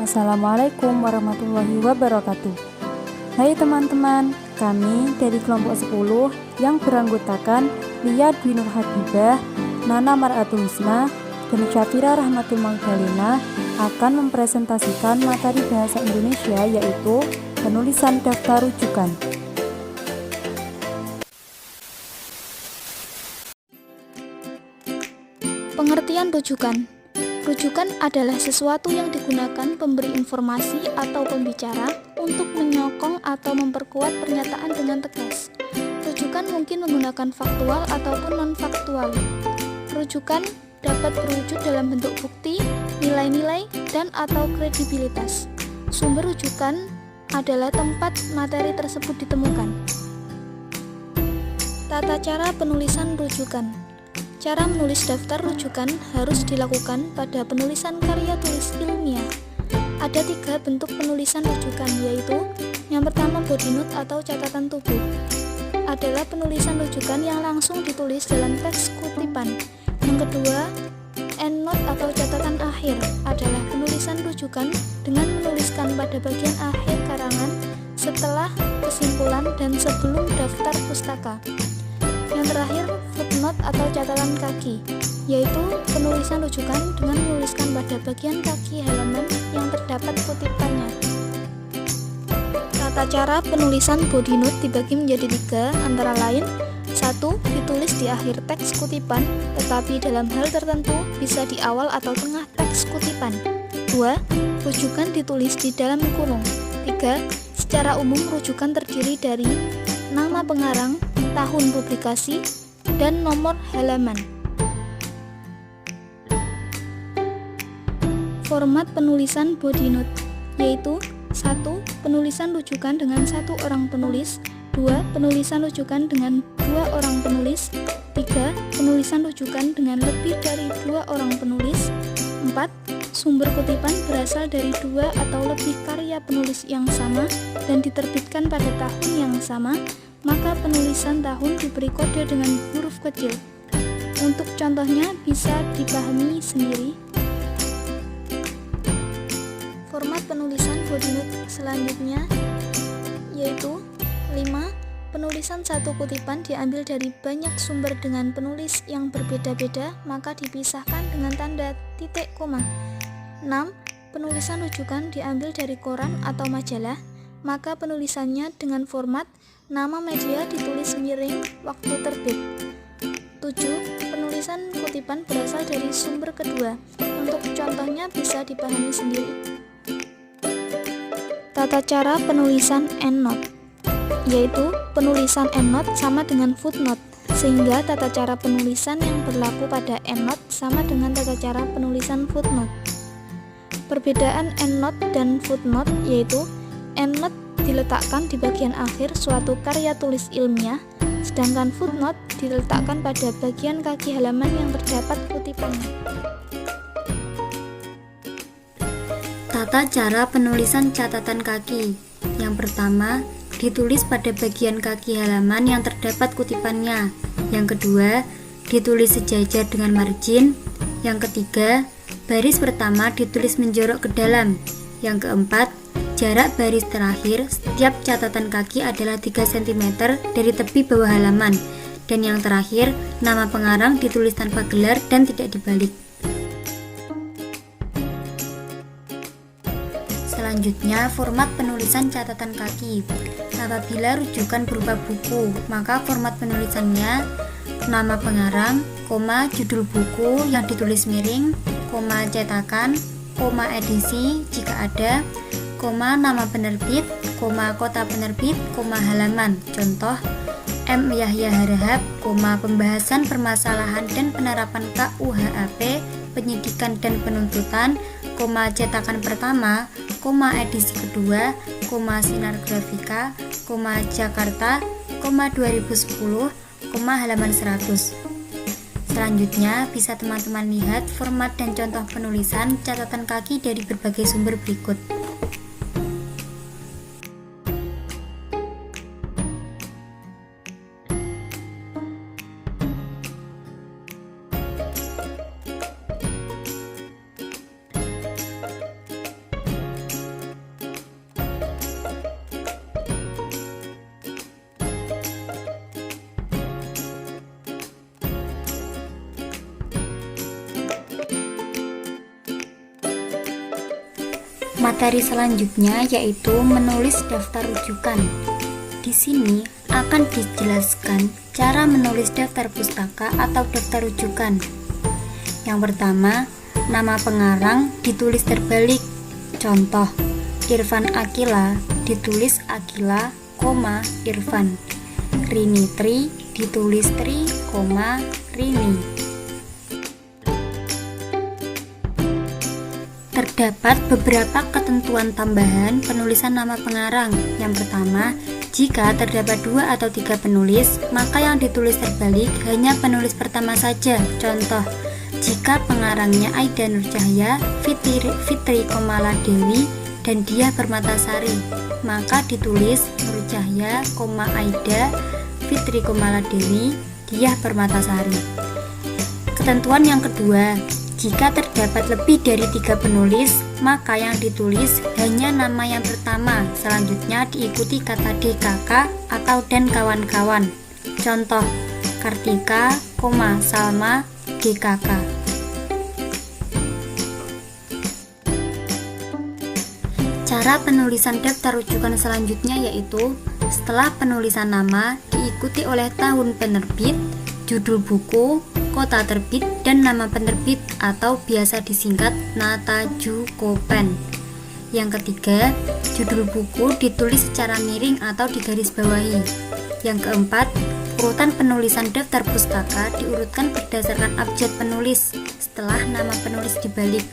Assalamualaikum warahmatullahi wabarakatuh. Hai teman-teman, kami dari kelompok 10 yang beranggotakan Lia Dwi Nur Habibah, Nana Mar'atul Husna, dan Syafira Rahmatul Magdalena akan mempresentasikan materi bahasa Indonesia yaitu penulisan daftar rujukan. Pengertian rujukan. Rujukan adalah sesuatu yang digunakan pemberi informasi atau pembicara untuk menyokong atau memperkuat pernyataan dengan tegas. Rujukan mungkin menggunakan faktual ataupun non-faktual. Rujukan dapat berwujud dalam bentuk bukti, nilai-nilai, dan atau kredibilitas. Sumber rujukan adalah tempat materi tersebut ditemukan. Tata cara penulisan rujukan. Cara menulis daftar rujukan harus dilakukan pada penulisan karya tulis ilmiah. Ada 3 bentuk penulisan rujukan, yaitu yang pertama body note atau catatan tubuh. Adalah penulisan rujukan yang langsung ditulis dalam teks kutipan. Yang kedua, endnote atau catatan akhir adalah penulisan rujukan dengan menuliskan pada bagian akhir karangan setelah kesimpulan dan sebelum daftar pustaka. Yang terakhir, footnote atau catatan kaki, yaitu penulisan rujukan dengan menuliskan pada bagian kaki halaman yang terdapat kutipannya. Tata cara penulisan body note dibagi menjadi 3, antara lain 1. Ditulis di akhir teks kutipan, tetapi dalam hal tertentu bisa di awal atau tengah teks kutipan. 2. Rujukan ditulis di dalam kurung. 3. Secara umum rujukan terdiri dari nama pengarang, tahun publikasi, dan nomor halaman. Format penulisan body note yaitu 1. Penulisan rujukan dengan 1 orang penulis, 2. Penulisan rujukan dengan 2 orang penulis, 3. Penulisan rujukan dengan lebih dari 2 orang penulis, 4. Sumber kutipan berasal dari 2 atau lebih karya penulis yang sama dan diterbitkan pada tahun yang sama, maka penulisan tahun diberi kode dengan huruf kecil. Untuk contohnya bisa dipahami sendiri. Format penulisan body note selanjutnya yaitu 5. Penulisan satu kutipan diambil dari banyak sumber dengan penulis yang berbeda-beda, maka dipisahkan dengan tanda titik koma. 6. Penulisan rujukan diambil dari koran atau majalah, maka penulisannya dengan format nama media ditulis miring waktu terbit. 7. Penulisan kutipan berasal dari sumber kedua. Untuk contohnya bisa dipahami sendiri. Tata cara penulisan endnote yaitu penulisan endnote sama dengan footnote, sehingga tata cara penulisan yang berlaku pada endnote sama dengan tata cara penulisan footnote. Perbedaan endnote dan footnote yaitu endnote diletakkan di bagian akhir suatu karya tulis ilmiah, sedangkan footnote diletakkan pada bagian kaki halaman yang terdapat kutipannya. Tata cara penulisan catatan kaki. Yang pertama, ditulis pada bagian kaki halaman yang terdapat kutipannya. Yang kedua, ditulis sejajar dengan margin. Yang ketiga, baris pertama ditulis menjorok ke dalam. Yang keempat, jarak baris terakhir setiap catatan kaki adalah 3 cm dari tepi bawah halaman. Dan yang terakhir, nama pengarang ditulis tanpa gelar dan tidak dibalik. Selanjutnya, format penulisan catatan kaki. Apabila rujukan berupa buku, maka format penulisannya nama pengarang, judul buku yang ditulis miring, cetakan, edisi jika ada, nama penerbit, kota penerbit, halaman. Contoh, M. Yahya Harahap, pembahasan permasalahan dan penerapan KUHAP, penyidikan dan penuntutan, cetakan pertama, edisi kedua, Sinar Grafika, Jakarta, 2010, halaman 100. Selanjutnya, bisa teman-teman lihat format dan contoh penulisan catatan kaki dari berbagai sumber berikut. Materi selanjutnya yaitu menulis daftar rujukan. Di sini akan dijelaskan cara menulis daftar pustaka atau daftar rujukan. Yang pertama, nama pengarang ditulis terbalik. Contoh, Irfan Akila ditulis Akila, Irfan. Rini Tri ditulis Tri, Rini. Terdapat beberapa ketentuan tambahan penulisan nama pengarang. Yang pertama, jika terdapat 2 atau 3 penulis, maka yang ditulis terbalik hanya penulis pertama saja. Contoh, jika pengarangnya Aida Nur Cahya, Fitri Komala Dewi, dan Diah Permatasari, maka ditulis Nur Cahya, Aida, Fitri Komala Dewi, Diah Permatasari. Ketentuan yang kedua, jika terdapat lebih dari 3 penulis, maka yang ditulis hanya nama yang pertama, selanjutnya diikuti kata DKK atau dan kawan-kawan. Contoh, Kartika, Salma, DKK. Cara penulisan daftar rujukan selanjutnya yaitu setelah penulisan nama diikuti oleh tahun penerbit, judul buku, kota terbit, dan nama penerbit atau biasa disingkat Natajukopen. Yang ketiga, judul buku ditulis secara miring atau digarisbawahi. Yang keempat, urutan penulisan daftar pustaka diurutkan berdasarkan abjad penulis setelah nama penulis dibalik.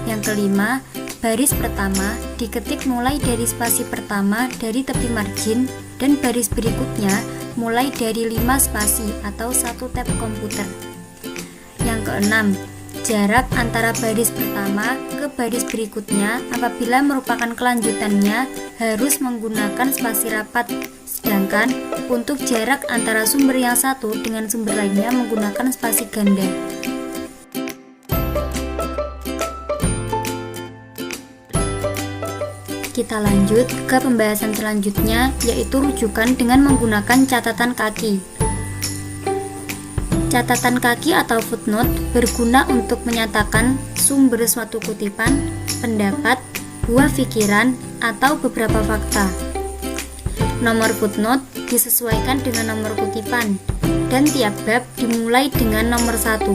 Yang kelima, baris pertama diketik mulai dari spasi pertama dari tepi margin dan baris berikutnya mulai dari 5 spasi atau 1 tab komputer. Yang keenam, jarak antara baris pertama ke baris berikutnya apabila merupakan kelanjutannya harus menggunakan spasi rapat, sedangkan untuk jarak antara sumber yang satu dengan sumber lainnya menggunakan spasi ganda. Kita lanjut ke pembahasan selanjutnya, yaitu rujukan dengan menggunakan catatan kaki. Catatan kaki atau footnote berguna untuk menyatakan sumber suatu kutipan, pendapat, buah pikiran, atau beberapa fakta. Nomor footnote disesuaikan dengan nomor kutipan, dan tiap bab dimulai dengan nomor 1.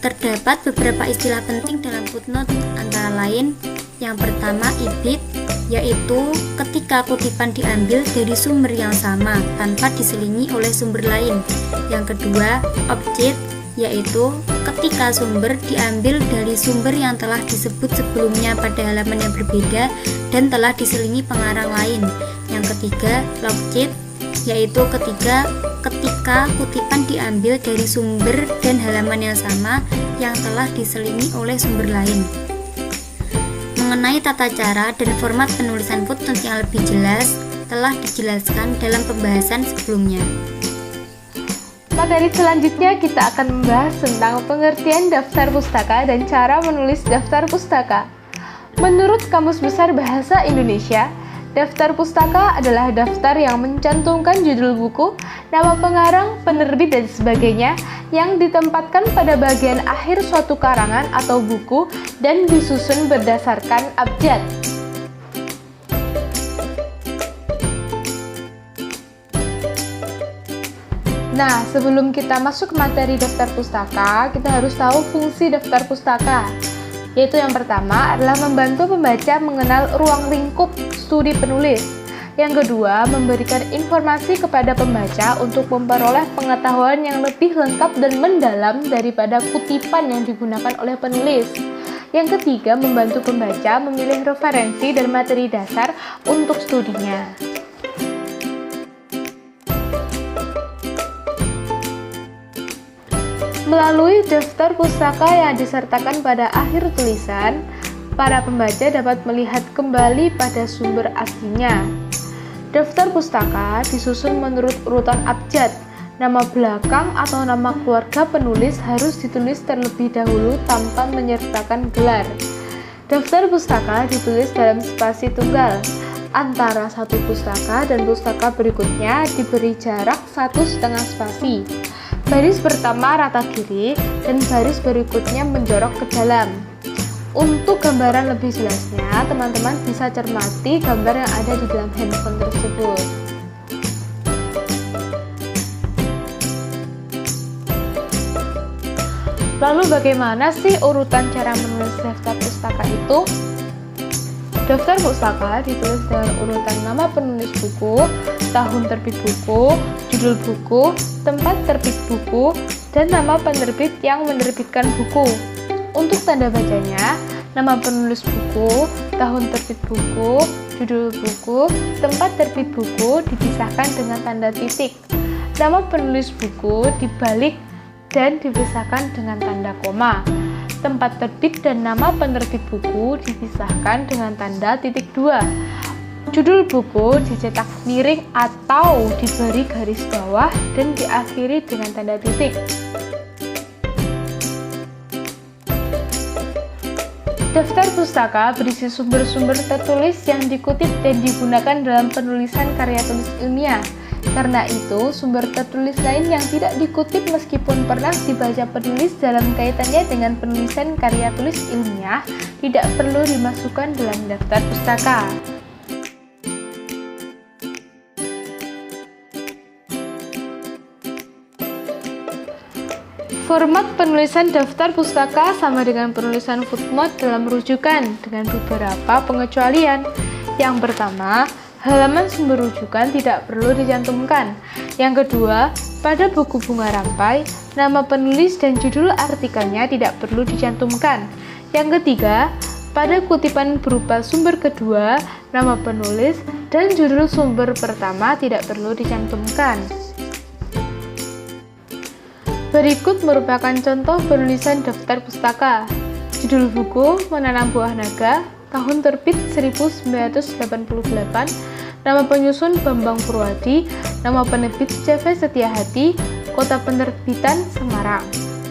Terdapat beberapa istilah penting dalam footnote, antara lain yang pertama ibid, yaitu ketika kutipan diambil dari sumber yang sama tanpa diselingi oleh sumber lain. Yang kedua, objek, yaitu ketika sumber diambil dari sumber yang telah disebut sebelumnya pada halaman yang berbeda dan telah diselingi pengarang lain. Yang ketiga, logit, yaitu ketika kutipan diambil dari sumber dan halaman yang sama yang telah diselingi oleh sumber lain. Mengenai tata cara dan format penulisan footnote yang lebih jelas telah dijelaskan dalam pembahasan sebelumnya. Materi selanjutnya kita akan membahas tentang pengertian daftar pustaka dan cara menulis daftar pustaka. Menurut Kamus Besar Bahasa Indonesia, daftar pustaka adalah daftar yang mencantumkan judul buku, nama pengarang, penerbit, dan sebagainya yang ditempatkan pada bagian akhir suatu karangan atau buku dan disusun berdasarkan abjad. Nah, sebelum kita masuk ke materi daftar pustaka, kita harus tahu fungsi daftar pustaka. Yaitu yang pertama adalah membantu pembaca mengenal ruang lingkup studi penulis. Yang kedua, memberikan informasi kepada pembaca untuk memperoleh pengetahuan yang lebih lengkap dan mendalam daripada kutipan yang digunakan oleh penulis. Yang ketiga, membantu pembaca memilih referensi dan materi dasar untuk studinya. Melalui daftar pustaka yang disertakan pada akhir tulisan, para pembaca dapat melihat kembali pada sumber aslinya. Daftar pustaka disusun menurut urutan abjad. Nama belakang atau nama keluarga penulis harus ditulis terlebih dahulu tanpa menyertakan gelar. Daftar pustaka ditulis dalam spasi tunggal. Antara satu pustaka dan pustaka berikutnya diberi jarak 1,5 spasi. Baris pertama rata kiri dan baris berikutnya menjorok ke dalam. Untuk gambaran lebih jelasnya, teman-teman bisa cermati gambar yang ada di dalam handphone tersebut. Lalu bagaimana sih urutan cara menulis daftar pustaka itu? Daftar pustaka ditulis dengan urutan nama penulis buku, tahun terbit buku, judul buku, tempat terbit buku, dan nama penerbit yang menerbitkan buku. Untuk tanda bacanya, nama penulis buku, tahun terbit buku, judul buku, tempat terbit buku dipisahkan dengan tanda titik. Nama penulis buku dibalik dan dipisahkan dengan tanda koma. Tempat terbit dan nama penerbit buku dipisahkan dengan tanda titik 2. Judul buku dicetak miring atau diberi garis bawah dan diakhiri dengan tanda titik. Daftar pustaka berisi sumber-sumber tertulis yang dikutip dan digunakan dalam penulisan karya tulis ilmiah. Karena itu, sumber tertulis lain yang tidak dikutip meskipun pernah dibaca penulis dalam kaitannya dengan penulisan karya tulis ilmiah tidak perlu dimasukkan dalam daftar pustaka. Format penulisan daftar pustaka sama dengan penulisan footnote dalam rujukan dengan beberapa pengecualian. Yang pertama, halaman sumber rujukan tidak perlu dicantumkan. Yang kedua, pada buku bunga rampai, nama penulis dan judul artikelnya tidak perlu dicantumkan. Yang ketiga, pada kutipan berupa sumber kedua, nama penulis dan judul sumber pertama tidak perlu dicantumkan. Berikut merupakan contoh penulisan daftar pustaka. Judul buku Menanam Buah Naga, tahun terbit 1988, nama penyusun Bambang Purwadi, nama penerbit CV Setiahati, kota penerbitan Semarang.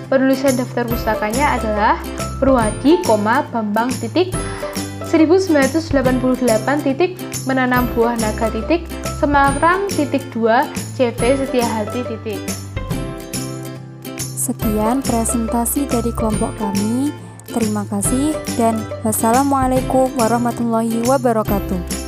Penulisan daftar pustakanya adalah Purwadi, Bambang, 1988, Menanam Buah Naga, Semarang, 2, CV Setiahati, Sekian presentasi dari kelompok kami. Terima kasih dan wassalamualaikum warahmatullahi wabarakatuh.